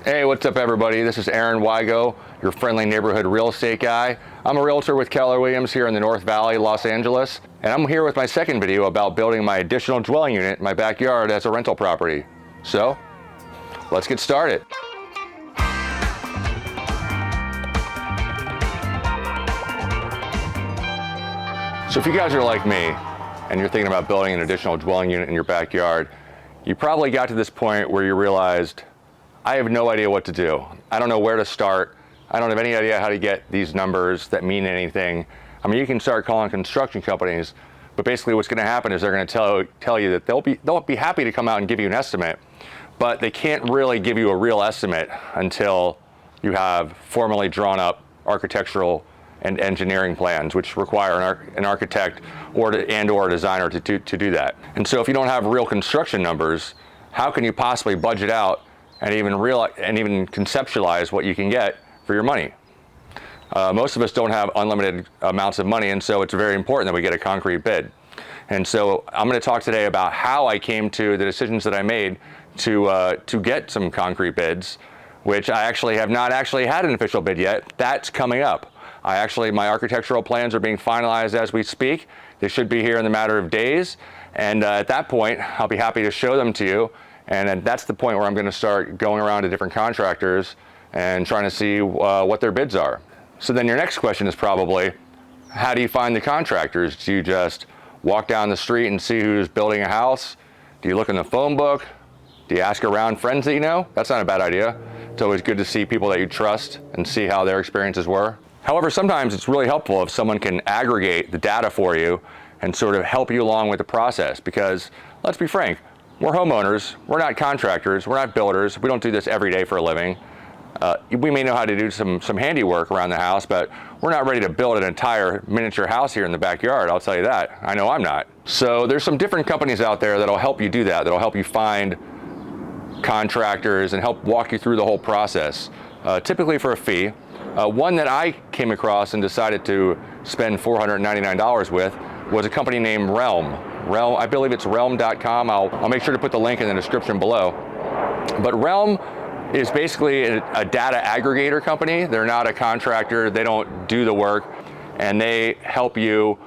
Hey, what's up everybody? This is Aaron Wigo, your friendly neighborhood real estate guy. I'm a realtor with Keller here in the North Valley, Los Angeles, and I'm here with my second video about building my additional dwelling unit in my backyard as a rental property. So, let's get started. So if you guys are like me, and you're thinking about building an additional dwelling unit in your backyard, you probably got to this point where you realized, I have no idea what to do. I don't know where to start. I don't have any idea how to get these numbers that mean anything. I mean, you can start calling construction companies, but basically what's gonna happen is they're gonna tell you that they'll be happy to come out and give you an estimate, but they can't really give you a real estimate until you have formally drawn up architectural and engineering plans, which require an architect or a designer to do that. And so if you don't have real construction numbers, how can you possibly budget out and even conceptualize what you can get for your money? Most of us don't have unlimited amounts of money, and so it's very important that we get a concrete bid. And so I'm going to talk today about how I came to the decisions that I made to get some concrete bids, which I actually have not had an official bid yet. That's coming up. My architectural plans are being finalized as we speak. They should be here in a matter of days, and at that point I'll be happy to show them to you. And then that's the point where I'm going to start going around to different contractors and trying to see what their bids are. So then your next question is probably, how do you find the contractors? Do you just walk down the street and see who's building a house? Do you look in the phone book? Do you ask around friends that you know? That's not a bad idea. It's always good to see people that you trust and see how their experiences were. However, sometimes it's really helpful if someone can aggregate the data for you and sort of help you along with the process, because let's be frank, we're homeowners, we're not contractors, we're not builders, we don't do this every day for a living. We may know how to do some handiwork around the house, but we're not ready to build an entire miniature house here in the backyard, I'll tell you that. I know I'm not. So there's some different companies out there that'll help you do that, that'll help you find contractors and help walk you through the whole process, typically for a fee. One that I came across and decided to spend $499 with was a company named Realm. I believe it's realm.com. I'll make sure to put the link in the description below. But Realm is basically a data aggregator company. They're not a contractor, they don't do the work, and they help you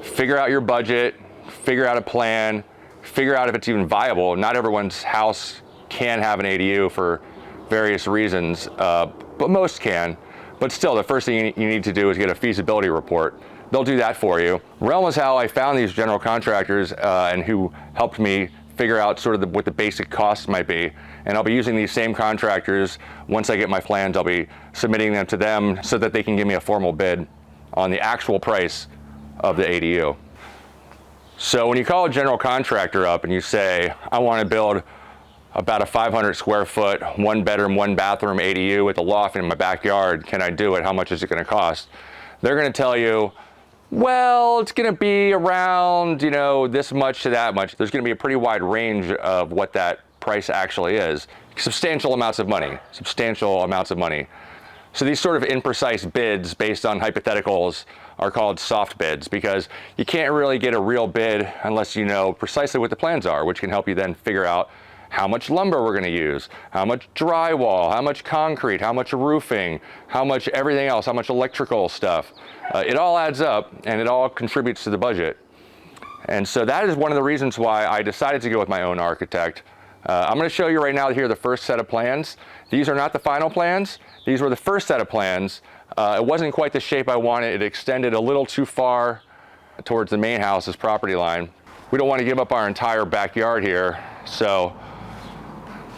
figure out your budget, figure out a plan, figure out if it's even viable. Not everyone's house can have an ADU for various reasons, but most can. But still, the first thing you need to do is get a feasibility report. They'll do that for you. Realm is how I found these general contractors and who helped me figure out sort of what the basic costs might be. And I'll be using these same contractors. Once I get my plans, I'll be submitting them to them so that they can give me a formal bid on the actual price of the ADU. So when you call a general contractor up and you say, I want to build about a 500 square foot, 1 bedroom, 1 bathroom ADU with a loft in my backyard, can I do it? How much is it going to cost? They're going to tell you, well, it's going to be around, this much to that much. There's going to be a pretty wide range of what that price actually is. Substantial amounts of money. So these sort of imprecise bids based on hypotheticals are called soft bids, because you can't really get a real bid unless you know precisely what the plans are, which can help you then figure out how much lumber we're going to use, how much drywall, how much concrete, how much roofing, how much everything else, how much electrical stuff. It all adds up and it all contributes to the budget. And so that is one of the reasons why I decided to go with my own architect. I'm going to show you right now here the first set of plans. These are not the final plans. These were the first set of plans. It wasn't quite the shape I wanted. It extended a little too far towards the main house's property line. We don't want to give up our entire backyard here, so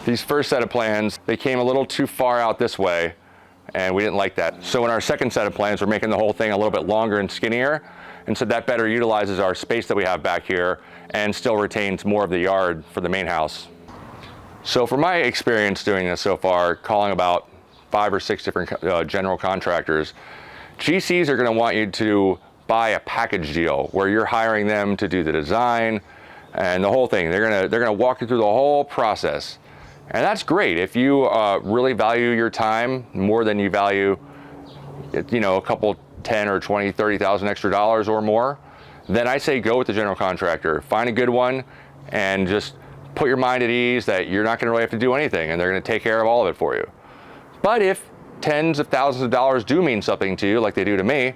these first set of plans, they came a little too far out this way, and we didn't like that. So in our second set of plans, we're making the whole thing a little bit longer and skinnier, and so that better utilizes our space that we have back here and still retains more of the yard for the main house. So for my experience doing this so far, calling about 5 or 6 different general contractors, GCs are going to want you to buy a package deal where you're hiring them to do the design and the whole thing. They're gonna walk you through the whole process. And that's great if you really value your time more than you value, a couple 10 or 20, 30,000 extra dollars or more. Then I say go with the general contractor. Find a good one and just put your mind at ease that you're not going to really have to do anything, and they're going to take care of all of it for you. But if tens of thousands of dollars do mean something to you, like they do to me,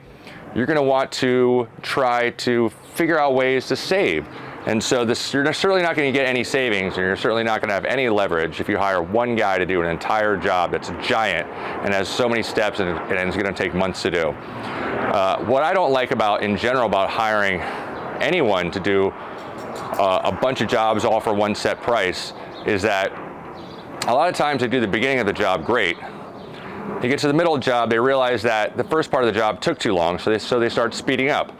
you're going to want to try to figure out ways to save. And so you're certainly not going to get any savings, and you're certainly not going to have any leverage if you hire one guy to do an entire job that's giant and has so many steps and it's going to take months to do. What I don't like in general about hiring anyone to do a bunch of jobs all for one set price is that a lot of times they do the beginning of the job great. They get to the middle of the job, they realize that the first part of the job took too long, so they start speeding up.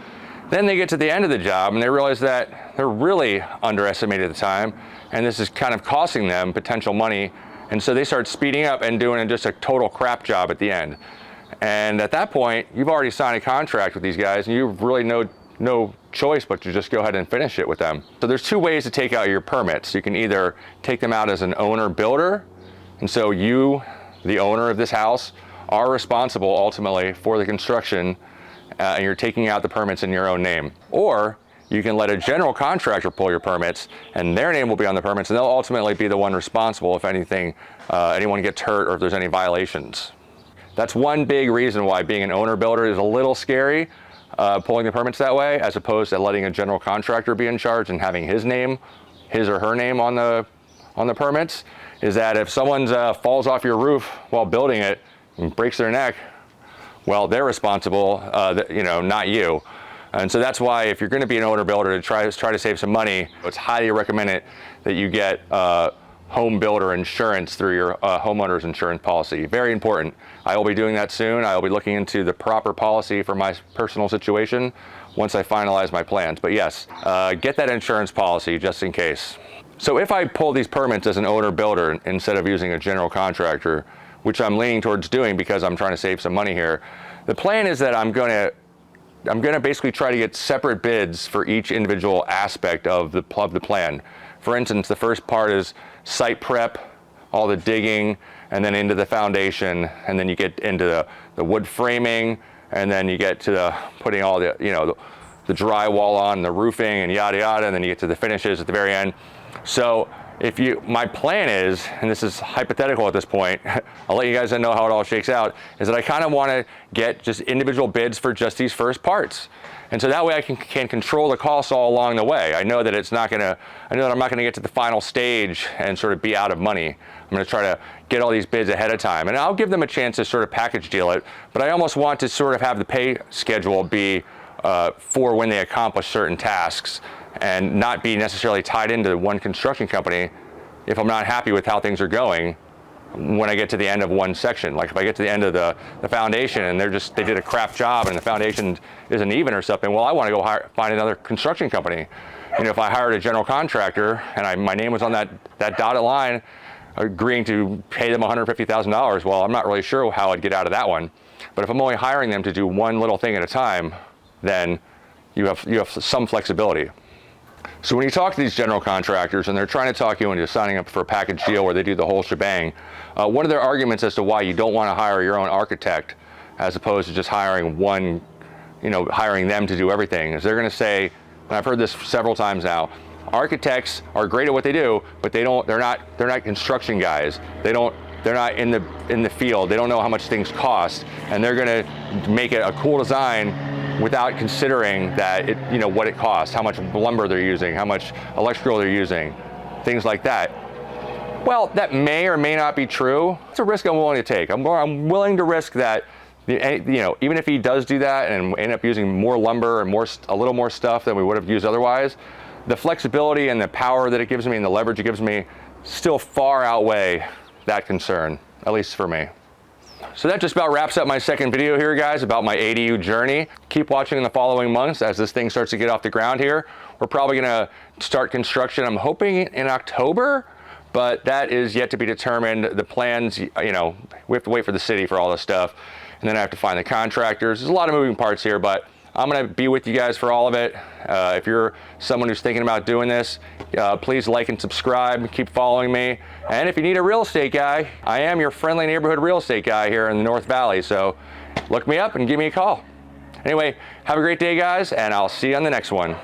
Then they get to the end of the job and they realize that they're really underestimated the time, and this is kind of costing them potential money, and so they start speeding up and doing just a total crap job at the end. And at that point, you've already signed a contract with these guys, and you've really no choice but to just go ahead and finish it with them. So there's two ways to take out your permits. You can either take them out as an owner builder, and so you, the owner of this house, are responsible ultimately for the construction, and you're taking out the permits in your own name. Or you can let a general contractor pull your permits, and their name will be on the permits, and they'll ultimately be the one responsible if anyone gets hurt or if there's any violations. That's one big reason why being an owner builder is a little scary, pulling the permits that way, as opposed to letting a general contractor be in charge and having his or her name on the permits, is that if someone falls off your roof while building it and breaks their neck, well, they're responsible, not you. And so that's why if you're going to be an owner builder to try to save some money, it's highly recommended that you get home builder insurance through your homeowner's insurance policy. Very important. I will be doing that soon. I will be looking into the proper policy for my personal situation once I finalize my plans. But yes, get that insurance policy just in case. So if I pull these permits as an owner builder instead of using a general contractor, which I'm leaning towards doing because I'm trying to save some money here, the plan is that I'm going to basically try to get separate bids for each individual aspect of the plan. For instance, the first part is site prep, all the digging, and then into the foundation, and then you get into the wood framing, and then you get to putting all the drywall on, the roofing, and yada yada, and then you get to the finishes at the very end. So my plan is, and this is hypothetical at this point, I'll let you guys know how it all shakes out, is that I kind of want to get just individual bids for just these first parts. And so that way I can control the costs all along the way. I know that I'm not going to get to the final stage and sort of be out of money. I'm going to try to get all these bids ahead of time. And I'll give them a chance to sort of package deal it, but I almost want to sort of have the pay schedule be for when they accomplish certain tasks, and not be necessarily tied into one construction company if I'm not happy with how things are going when I get to the end of one section. Like if I get to the end of the foundation and they did a crap job and the foundation isn't even or something, well, I want to go find another construction company. If I hired a general contractor and my name was on that dotted line agreeing to pay them $150,000, well, I'm not really sure how I'd get out of that one. But if I'm only hiring them to do one little thing at a time, then you have some flexibility. So when you talk to these general contractors and they're trying to talk you into signing up for a package deal where they do the whole shebang, one of their arguments as to why you don't want to hire your own architect as opposed to just hiring them to do everything is they're going to say, and I've heard this several times now, architects are great at what they do, but they're not construction guys. They're not in the field. They don't know how much things cost, and they're going to make it a cool design without considering that what it costs, how much lumber they're using, how much electrical they're using, things like that. Well, that may or may not be true. It's a risk I'm willing to take. I'm willing to risk that, even if he does do that and end up using more lumber and a little more stuff than we would have used otherwise, the flexibility and the power that it gives me and the leverage it gives me still far outweigh that concern, at least for me. So that just about wraps up my second video here, guys, about my ADU journey. Keep watching in the following months as this thing starts to get off the ground here. We're probably going to start construction, I'm hoping in October, but that is yet to be determined. The plans, we have to wait for the city for all this stuff, and then I have to find the contractors. There's a lot of moving parts here, but I'm going to be with you guys for all of it. If you're someone who's thinking about doing this, please like and subscribe. Keep following me. And if you need a real estate guy, I am your friendly neighborhood real estate guy here in the North Valley. So look me up and give me a call. Anyway, have a great day, guys, and I'll see you on the next one.